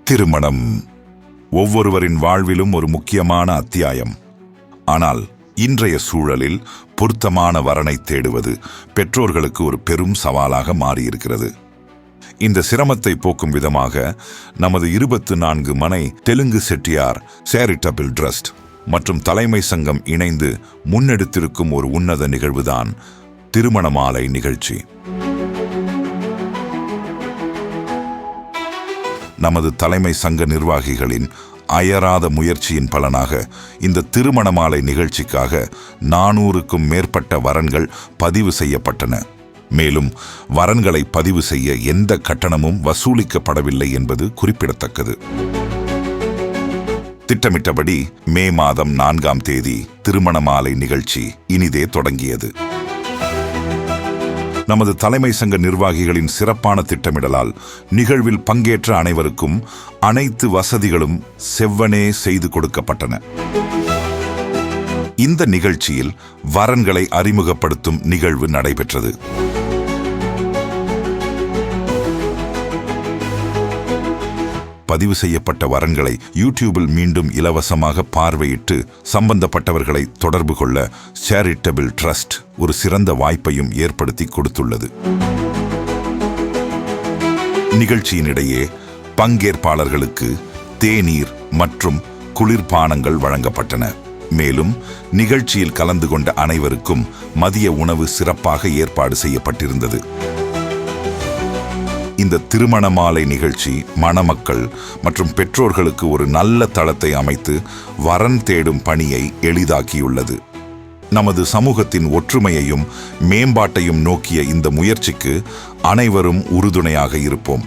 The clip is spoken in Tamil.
திருமணம் ஒவ்வொருவரின் வாழ்விலும் ஒரு முக்கியமான அத்தியாயம். ஆனால் இன்றைய சூழலில் பொருத்தமான வரனை தேடுவது பெற்றோர்களுக்கு ஒரு பெரும் சவாலாக மாறியிருக்கிறது. இந்த சிரமத்தை போக்கும் விதமாக நமது 24 மனை தெலுங்கு செட்டியார் சேரிட்டபிள் ட்ரஸ்ட் மற்றும் தலைமை சங்கம் இணைந்து முன்னெடுத்திருக்கும் ஒரு உன்னத நிகழ்வுதான் திருமண மாலை நிகழ்ச்சி. நமது தலைமை சங்க நிர்வாகிகளின் அயராத முயற்சியின் பலனாக இந்த திருமண மாலை நிகழ்ச்சிக்காக 400க்கும் மேற்பட்ட வரன்கள் பதிவு செய்யப்பட்டன. மேலும் வரன்களை பதிவு செய்ய எந்த கட்டணமும் வசூலிக்கப்படவில்லை என்பது குறிப்பிடத்தக்கது. திட்டமிட்டபடி மே மாதம் 4ஆம் தேதி திருமண மாலை நிகழ்ச்சி இனிதே தொடங்கியது. நமது தலைமை சங்க நிர்வாகிகளின் சிறப்பான திட்டமிடலால் நிகழ்வில் பங்கேற்ற அனைவருக்கும் அனைத்து வசதிகளும் செவ்வனே செய்து கொடுக்கப்பட்டன. இந்த நிகழ்ச்சியில் வரன்களை அறிமுகப்படுத்தும் நிகழ்வு நடைபெற்றது. பதிவு செய்யப்பட்ட வரன்களை யூடியூபில் மீண்டும் இலவசமாக பார்வையிட்டு சம்பந்தப்பட்டவர்களை தொடர்பு கொள்ள சேரிட்டபிள் ட்ரஸ்ட் ஒரு சிறந்த வாய்ப்பையும் ஏற்படுத்தி கொடுத்துள்ளது. நிகழ்ச்சியினிடையே பங்கேற்பாளர்களுக்கு தேநீர் மற்றும் குளிர்பானங்கள் வழங்கப்பட்டன. மேலும் நிகழ்ச்சியில் கலந்து கொண்ட அனைவருக்கும் மதிய உணவு சிறப்பாக ஏற்பாடு செய்யப்பட்டிருந்தது. இந்த திருமண மாலை நிகழ்ச்சி மணமக்கள் மற்றும் பெற்றோர்களுக்கு ஒரு நல்ல தளத்தை அமைத்து வரன் தேடும் பணியை எளிதாக்கியுள்ளது. நமது சமூகத்தின் ஒற்றுமையையும் மேம்பாட்டையும் நோக்கிய இந்த முயற்சிக்கு அனைவரும் உறுதுணையாக இருப்போம்.